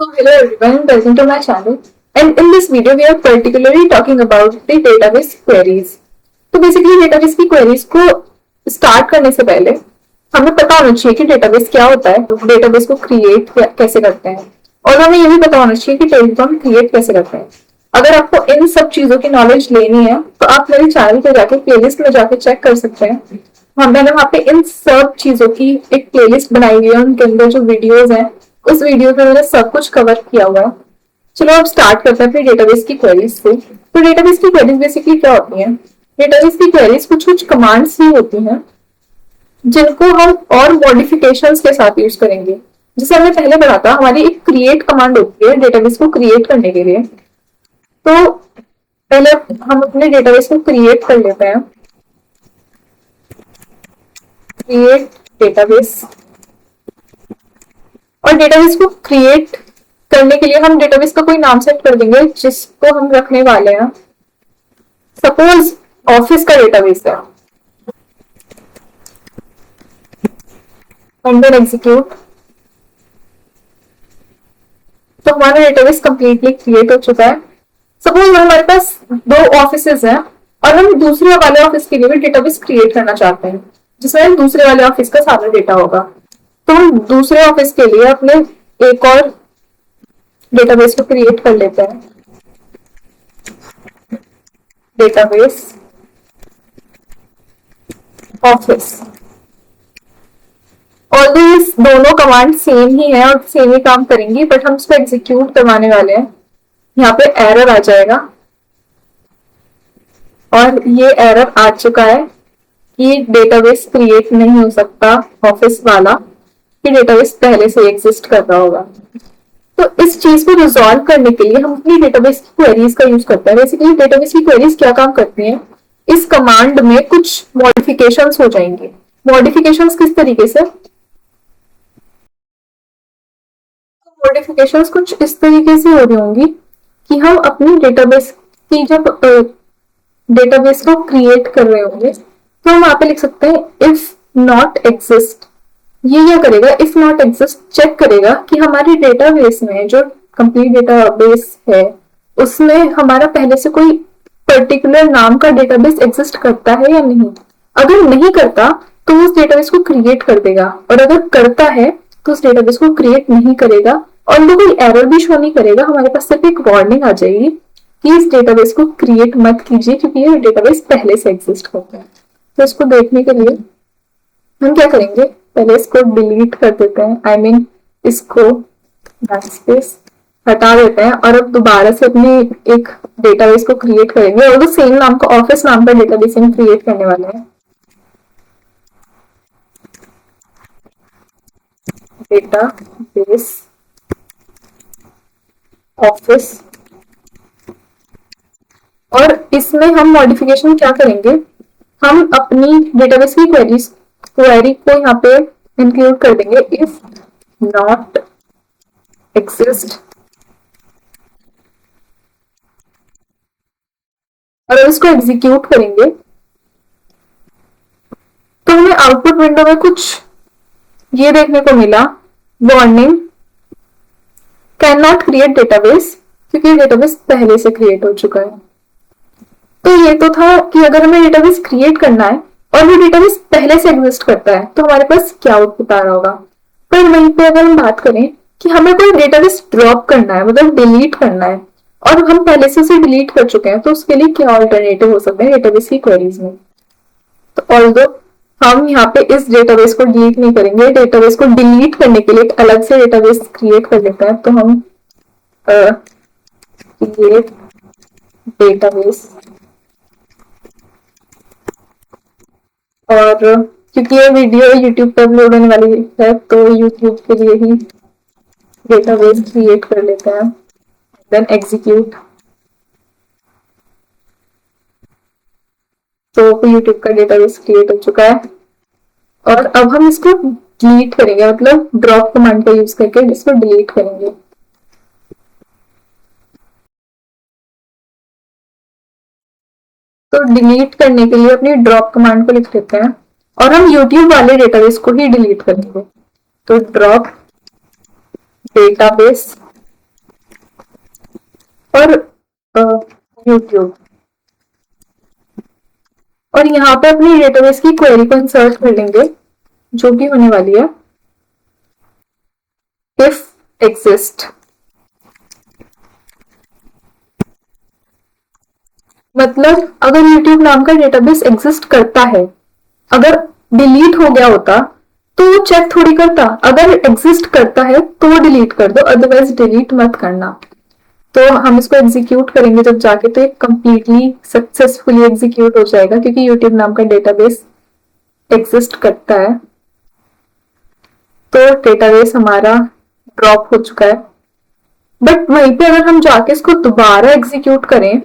So hello everyone and welcome to my channel. And in this video we are particularly talking about the database queries. तो basically database की queries को start करने से पहले हमें पता होना चाहिए कि डेटाबेस क्या होता है, डेटाबेस को क्रिएट कैसे करते हैं और हमें ये भी पता होना चाहिए कि टेबल को हम क्रिएट कैसे करते हैं। अगर आपको इन सब चीजों की नॉलेज लेनी है तो आप मेरे चैनल पे जाके प्लेलिस्ट में जाके चेक कर सकते हैं। मैंने वहाँ पे इन सब चीजों की एक प्लेलिस्ट बनाई हुई है, उनके अंदर जो वीडियोज हैं उस वीडियो में मैंने सब कुछ कवर किया हुआ है। चलो अब स्टार्ट करते हैं अपनी डेटाबेस की क्वेरीज से। तो डेटाबेस की क्वेरीज बेसिकली क्या होती हैं? डेटाबेस की क्वेरीज कुछ कुछ कमांड्स ही होती हैं जिनको हम और मॉडिफिकेशंस के साथ यूज करेंगे। जैसे हमने पहले पढ़ा था, हमारी एक क्रिएट कमांड होती है डेटाबेस को क्रिएट करने के लिए। तो पहले हम अपने डेटाबेस को क्रिएट कर लेते हैं। क्रिएट डेटाबेस, और डेटाबेस को क्रिएट करने के लिए हम डेटाबेस का कोई नाम सेट कर देंगे जिसको हम रखने वाले हैं। सपोज ऑफिस का डेटाबेस है, एंड देन एग्जीक्यूट। तो हमारा डेटाबेस कंप्लीटली क्रिएट हो चुका है। सपोज हमारे पास दो ऑफिसेज हैं और हम दूसरे वाले ऑफिस के लिए भी डेटाबेस क्रिएट करना चाहते हैं जिसमें दूसरे वाले ऑफिस का सारा डेटा होगा। तो हम दूसरे ऑफिस के लिए अपने एक और डेटाबेस को क्रिएट कर लेते हैं। Database office. और इस दोनों कमांड सेम ही है और सेम ही काम करेंगी, बट हम इसको एग्जीक्यूट करवाने वाले हैं। यहाँ पे एरर आ जाएगा और ये एरर आ चुका है कि डेटाबेस क्रिएट नहीं हो सकता ऑफिस वाला, कि डेटाबेस पहले से एग्जिस्ट कर रहा होगा। तो इस चीज को रिजॉल्व करने के लिए हम अपनी डेटाबेस की क्वेरीज का यूज करते हैं। बेसिकली डेटाबेस की क्वेरीज क्या काम करती हैं? इस कमांड में कुछ मॉडिफिकेशंस हो जाएंगे। मॉडिफिकेशंस किस तरीके से? मॉडिफिकेशंस कुछ इस तरीके से हो रही होंगी कि हम अपनी डेटाबेस की जब डेटाबेस को क्रिएट कर रहे होंगे तो हम वहां पे लिख सकते हैं इफ नॉट एग्जिस्ट। ये क्या करेगा? इफ नॉट एग्जिस्ट चेक करेगा कि हमारे डेटाबेस में जो कंप्लीट डेटाबेस है उसमें हमारा पहले से कोई पर्टिकुलर नाम का डेटाबेस एग्जिस्ट करता है या नहीं। अगर नहीं करता तो उस डेटाबेस को क्रिएट कर देगा, और अगर करता है तो उस डेटाबेस को क्रिएट नहीं करेगा और वो कोई एरर भी शो नहीं करेगा। हमारे पास सिर्फ एक वार्निंग आ जाएगी कि इस डेटाबेस को क्रिएट मत कीजिए क्योंकि ये डेटाबेस पहले से एग्जिस्ट करता है। तो इसको देखने के लिए हम क्या करेंगे? पहले इसको डिलीट कर देते हैं, आई मीन इसको बैकस्पेस हटा देते हैं और अब दोबारा से अपने एक डेटाबेस को क्रिएट करेंगे और तो सेम नाम का ऑफिस नाम का डेटाबेस हम क्रिएट करने वाले हैं। Database office. और इसमें हम मॉडिफिकेशन क्या करेंगे? हम अपनी डेटाबेस की क्वेरी को यहाँ पे इंक्लूड कर देंगे इफ नॉट एग्जिस्ट, और इसको एग्जीक्यूट करेंगे तो हमें आउटपुट विंडो में कुछ ये देखने को मिला, warning can not create database, क्योंकि डेटाबेस पहले से क्रिएट हो चुका है। तो ये तो था कि अगर हमें डेटाबेस क्रिएट करना है और वो डेटाबेस पहले से एग्जिस्ट करता है तो हमारे पास क्या आउटपुट आ रहा होगा। पर वहीं पे अगर हम बात करें कि हमें कोई डेटाबेस ड्रॉप करना है, मतलब डिलीट करना है, और हम पहले से उसे डिलीट कर चुके हैं, तो उसके लिए क्या ऑल्टरनेटिव हो सकते हैं डेटाबेस की क्वेरीज में। तो ऑल्दो हम यहाँ पे इस डेटाबेस को डिलीट नहीं करेंगे, डेटाबेस को डिलीट करने के लिए एक अलग से डेटाबेस क्रिएट कर लेते हैं। तो हम क्रिएट डेटाबेस, और क्योंकि ये वीडियो YouTube पे अपलोड होने वाली है तो YouTube के लिए ही डेटाबेस क्रिएट कर लेते हैं, देन एग्जीक्यूट। तो YouTube का डेटाबेस क्रिएट हो चुका है और अब हम इसको डिलीट करेंगे, मतलब ड्रॉप कमांड का यूज करके इसको डिलीट करेंगे। तो डिलीट करने के लिए अपनी ड्रॉप कमांड को लिख लेते हैं और हम YouTube वाले डेटाबेस को ही डिलीट करेंगे। तो ड्रॉप डेटाबेस और यूट्यूब। और यहाँ पे अपनी डेटाबेस की क्वेरी को इंसर्ट कर लेंगे जो कि होने वाली है इफ एग्जिस्ट। मतलब अगर यूट्यूब नाम का डेटाबेस एग्जिस्ट करता है, अगर डिलीट हो गया होता तो वो चेक थोड़ी करता, अगर एग्जिस्ट करता है तो वो डिलीट कर दो, अदरवाइज डिलीट मत करना। तो हम इसको एग्जीक्यूट करेंगे जब जाके तो एक कंप्लीटली सक्सेसफुली एग्जीक्यूट हो जाएगा क्योंकि यूट्यूब नाम का डेटाबेस एग्जिस्ट करता है। तो डेटाबेस हमारा ड्रॉप हो चुका है। बट वहीं पे अगर हम जाके इसको दोबारा एग्जीक्यूट करें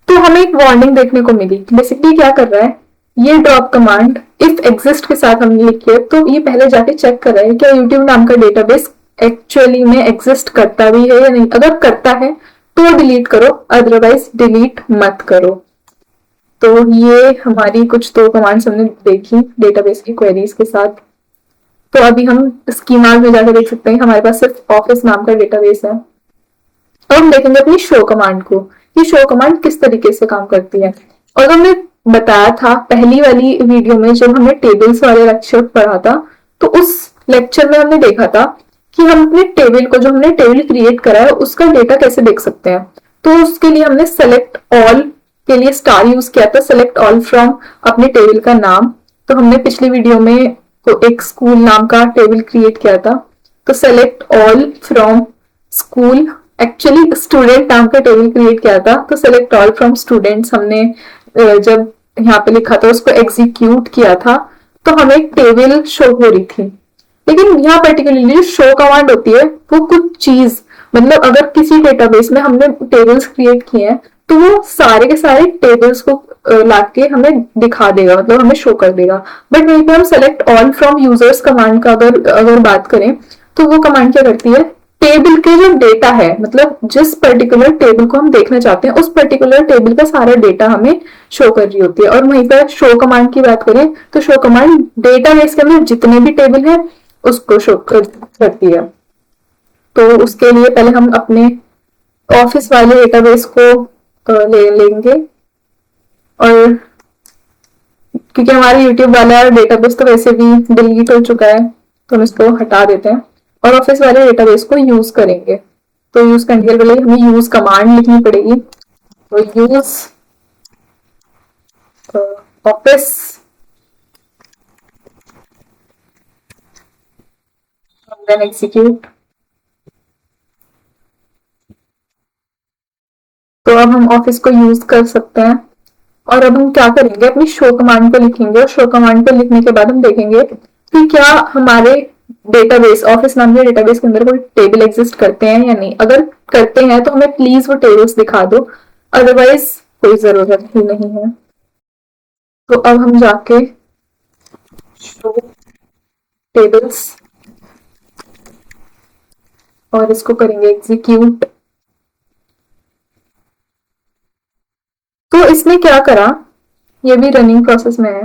तो हमें एक वार्निंग देखने को मिली। बेसिकली क्या कर रहा है, ये ड्रॉप कमांड इफ एग्जिस्ट के साथ हमने लिखी है तो ये पहले जाके चेक कर रहा है क्या यूट्यूब नाम का डेटाबेस एक्चुअली में एग्जिस्ट करता भी है या नहीं। अगर करता है तो डिलीट करो, अदरवाइज डिलीट मत करो। तो ये हमारी कुछ दो कमांड्स हमने देखी डेटाबेस की क्वेरीज के साथ। तो अभी हम स्कीमा में जाकर देख सकते हैं हमारे पास सिर्फ ऑफिस नाम का डेटाबेस है। अब हम देखेंगे अपनी शो कमांड को, ये शो कमांड किस तरीके से काम करती है। और हमने बताया था पहली वाली वीडियो में जब हमने टेबल्स वाले लेक्चर पढ़ा था, तो उस लेक्चर में हमने देखा था कि हम अपने टेबल को, जो हमने टेबल क्रिएट करा है, उसका डेटा कैसे देख सकते हैं। तो उसके लिए हमने सेलेक्ट ऑल के लिए स्टार यूज किया था, सेलेक्ट ऑल फ्रॉम अपने टेबल का नाम। तो हमने पिछली वीडियो में तो एक स्कूल नाम का टेबल क्रिएट किया था, तो select all from school, actually student नाम का टेबल क्रिएट किया था, तो सेलेक्ट ऑल फ्रॉम स्टूडेंट्स हमने जब यहाँ पे लिखा था उसको एग्जीक्यूट किया था तो हमें एक टेबल शो हो रही थी। लेकिन यहाँ पर्टिकुलरली जो शो कमांड होती है वो कुछ चीज, मतलब अगर किसी डेटाबेस में हमने टेबल्स क्रिएट किए हैं तो वो सारे के सारे टेबल्स को लाके हमें दिखा देगा, मतलब हमें शो कर देगा। बट वहीं पे हम select all from users command का अगर बात करें तो वो कमांड क्या करती है, टेबल के जो डेटा है, मतलब जिस पर्टिकुलर टेबल को हम देखना चाहते हैं उस पर्टिकुलर टेबल का सारा डेटा हमें शो कर रही होती है। और वहीं पर शो कमांड की बात करें तो शो कमांड डेटाबेस के अंदर जितने भी टेबल है उसको शो करती है। तो उसके लिए पहले हम अपने ऑफिस वाले डेटाबेस को ले लेंगे, और क्योंकि हमारे यूट्यूब वाला डेटाबेस तो वैसे भी डिलीट हो चुका है तो हम इसको हटा देते हैं और ऑफिस वाले डेटाबेस को यूज करेंगे। तो यूज करने के लिए हमें यूज कमांड लिखनी पड़ेगी। तो यूज ऑफिस देन एग्जीक्यूट। तो अब हम ऑफिस को यूज कर सकते हैं। और अब हम क्या करेंगे, अपनी शो कमांड को लिखेंगे और शो कमांड को लिखने के बाद हम देखेंगे कि क्या हमारे डेटाबेस, ऑफिस नाम के डेटाबेस के अंदर कोई टेबल एग्जिस्ट करते हैं या नहीं। अगर करते हैं तो हमें प्लीज वो टेबल्स दिखा दो, अदरवाइज कोई जरूरत ही नहीं है। तो अब हम जाके शो टेबल्स और इसको करेंगे एग्जीक्यूट। तो इसने क्या करा, ये भी रनिंग प्रोसेस में है।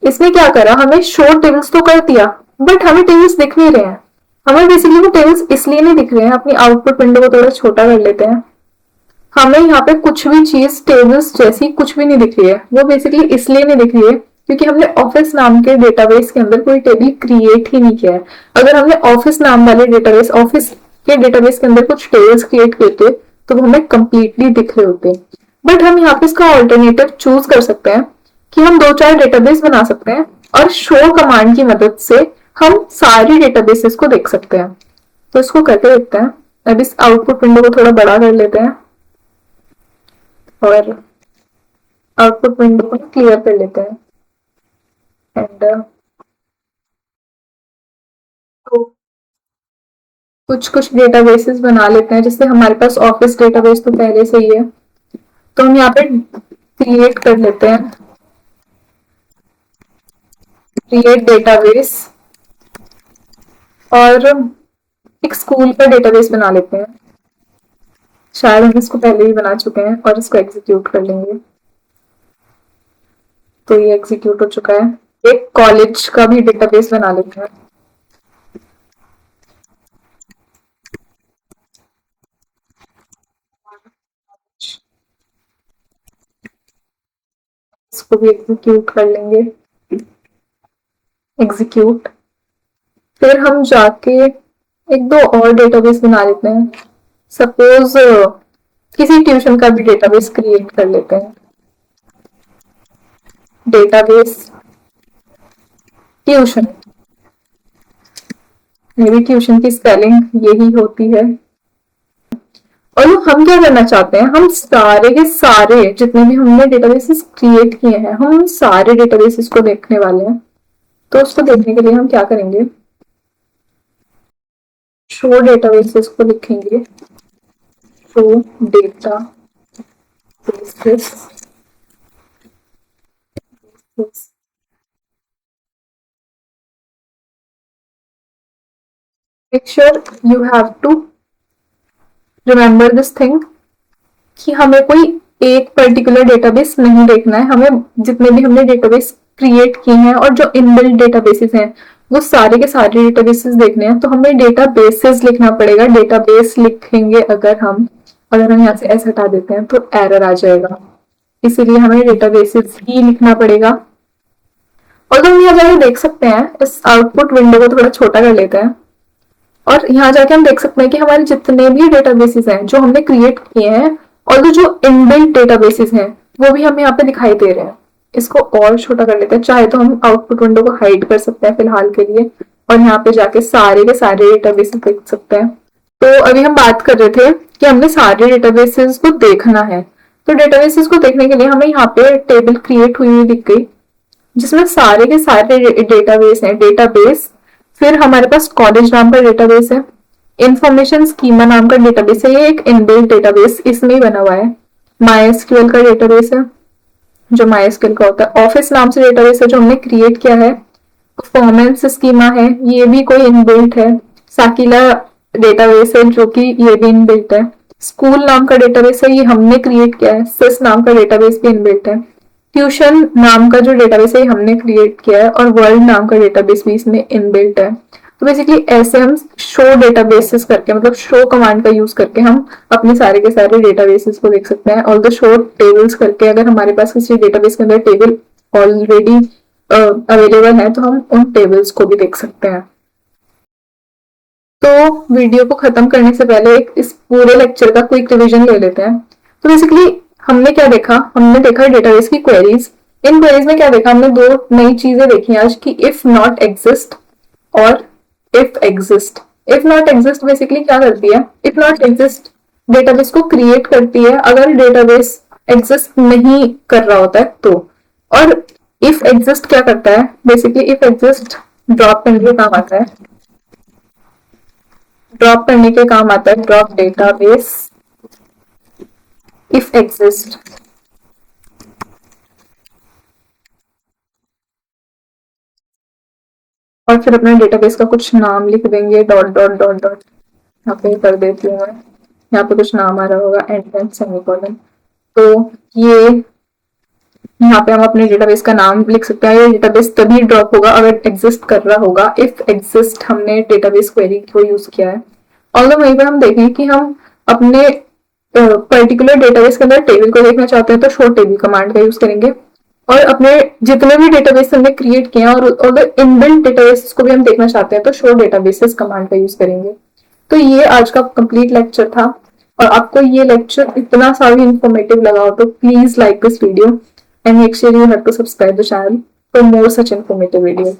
इसने क्या करा, हमें शो टेबल्स तो कर दिया बट हमें टेबल्स दिख नहीं रहे हैं। हमें बेसिकली वो टेबल्स इसलिए नहीं दिख रहे हैं, अपनी आउटपुट विंडो को थोड़ा छोटा कर लेते हैं। हमें यहाँ पे कुछ भी चीज टेबल्स जैसी कुछ भी नहीं दिख रही है। वो बेसिकली इसलिए नहीं दिख रही है क्योंकि हमने ऑफिस नाम के डेटाबेस के अंदर कोई टेबल क्रिएट ही नहीं किया है। अगर हमने ऑफिस नाम वाले डेटाबेस, ऑफिस के डेटाबेस के अंदर कुछ टेबल्स क्रिएट किए थे तो वो हमें कंप्लीटली दिख रहे होते। बट हम यहाँ पे इसका ऑल्टरनेटिव चूज कर सकते हैं कि हम दो चार डेटाबेस बना सकते हैं और शो कमांड की मदद से हम सारे डेटाबेसेस को देख सकते हैं। तो इसको करके देखते हैं। अब इस आउटपुट विंडो को थोड़ा बड़ा कर लेते हैं और आउटपुट विंडो को क्लियर कर लेते हैं। एंड तो कुछ कुछ डेटाबेसेस बना लेते हैं, जैसे हमारे पास ऑफिस डेटाबेस तो पहले से ही है तो हम यहाँ पे क्रिएट कर लेते हैं, क्रिएट डेटाबेस, और एक स्कूल का डेटाबेस बना लेते हैं। शायद हम इसको पहले ही बना चुके हैं और इसको एग्जीक्यूट कर लेंगे। तो ये एग्जीक्यूट हो चुका है। एक कॉलेज का भी डेटाबेस बना लेते हैं। इसको भी एग्जीक्यूट कर लेंगे, एग्जीक्यूट। फिर हम जाके एक दो और डेटाबेस बना लेते हैं। सपोज किसी ट्यूशन का भी डेटाबेस क्रिएट कर लेते हैं। Database tuition, may be tuition की स्पेलिंग यही होती है। और हम क्या करना चाहते हैं, हम सारे के सारे जितने भी हमने डेटाबेसेस क्रिएट किए हैं, हम सारे डेटाबेसेस को देखने वाले हैं। तो उसको देखने के लिए हम क्या करेंगे, शो डेटाबेसेस को लिखेंगे, show data basis, make sure you have to remember this thing कि हमें कोई एक पर्टिकुलर डेटाबेस नहीं देखना है, हमें जितने भी हमने डेटाबेस क्रिएट किए हैं और जो इनबिल्ट डेटाबेसेस हैं वो सारे के सारे डेटाबेसेस देखने हैं। तो हमें डेटाबेसेस लिखना पड़ेगा। डेटाबेस लिखेंगे अगर हम यहाँ से एस हटा देते हैं तो एरर आ जाएगा, इसीलिए हमें डेटाबेसेस ही लिखना पड़ेगा। और हम यहाँ जाकर देख सकते हैं, इस आउटपुट विंडो को थोड़ा छोटा कर लेते हैं और यहाँ जाके हम देख सकते हैं कि हमारे जितने भी डेटाबेसेस हैं जो हमने क्रिएट किए हैं और जो इनबिल्ट डेटाबेसेस हैं वो भी हमें यहाँ पे दिखाई दे रहे हैं। इसको और छोटा कर लेते हैं, चाहे तो हम आउटपुट विंडो को हाइड कर सकते हैं फिलहाल के लिए और यहाँ पे जाके सारे के सारे डेटाबेसेस देख सकते हैं। तो अभी हम बात कर रहे थे कि हमने सारे डेटाबेसेस को देखना है। तो डेटाबेसेस को देखने के लिए हमें यहाँ पे टेबल क्रिएट हुई दिख गई जिसमें सारे के सारे डेटाबेस हैं। डेटाबेस, फिर हमारे पास कॉलेज नाम का डेटाबेस है, इंफॉर्मेशन स्कीमा नाम का डेटाबेस है, ये एक इनबिल्ट डेटाबेस इसमें ही बना हुआ है। MySQL का डेटाबेस है जो MySQL का होता है। ऑफिस नाम से डेटाबेस है जो हमने क्रिएट किया है। परफॉर्मेंस स्कीमा है, ये भी कोई इनबिल्ट है। साकिला डेटाबेस है जो कि ये भी इनबिल्ट है। स्कूल नाम का डेटाबेस है, ये हमने क्रिएट किया है। सिस नाम का डेटाबेस भी इनबिल्ट है। ट्यूशन नाम का जो डेटाबेस है हमने क्रिएट किया है और वर्ल्ड नाम का डेटाबेस भी इसमें इनबिल्ट है। तो बेसिकली ऐसे हम शो डेटाबेसेस करके, मतलब शो कमांड का यूज करके हम अपने सारे के सारे डेटाबेसेस को देख सकते हैं। ऑल द शो टेबल्स करके, अगर हमारे पास किसी डेटाबेस के अंदर टेबल ऑलरेडी अवेलेबल है तो हम उन टेबल्स को भी देख सकते हैं। तो वीडियो को खत्म करने से पहले इस पूरे लेक्चर का क्विक रिवीजन ले लेते हैं। तो बेसिकली हमने क्या देखा, हमने देखा डेटाबेस की क्वेरीज। इन क्वेरीज में क्या देखा, हमने दो नई चीजें देखी आज कि इफ नॉट एग्जिस्ट और if exist. If not exist basically क्या करती है, इफ नॉट एग्जिस्ट डेटाबेस को क्रिएट करती है अगर डेटाबेस एग्जिस्ट नहीं कर रहा होता है तो। और इफ एग्जिस्ट क्या करता है, बेसिकली इफ एग्जिस्ट ड्रॉप करने के काम आता है, ड्रॉप करने के काम आता है, ड्रॉप डेटाबेस if exist। और फिर अपने डेटाबेस का कुछ नाम लिख देंगे, डॉट डॉट डॉट डॉट, यहाँ पे कर देती हूँ मैं, यहाँ पे कुछ नाम आ रहा होगा, एंड सेमीकोलन। तो ये यहाँ पे हम अपने डेटाबेस का नाम लिख सकते हैं। ये डेटाबेस तभी ड्रॉप होगा अगर एग्जिस्ट कर रहा होगा। इफ एग्जिस्ट हमने डेटाबेस क्वेरी को यूज किया है। और वहीं पर हम देखें कि हम अपने पर्टिकुलर डेटाबेस के अंदर टेबल को देखना चाहते हैं तो शो टेबल कमांड का यूज करेंगे। और अपने जितने भी डेटाबेस हमने क्रिएट किए हैं और अगर इनबिल्ट डेटाबेस को भी हम देखना चाहते हैं तो शो डेटाबेसेस कमांड का यूज करेंगे। तो ये आज का कंप्लीट लेक्चर था और आपको ये लेक्चर इतना सारा इंफॉर्मेटिव लगा हो तो please like this video and make sure you have to subscribe the channel for more such informative video.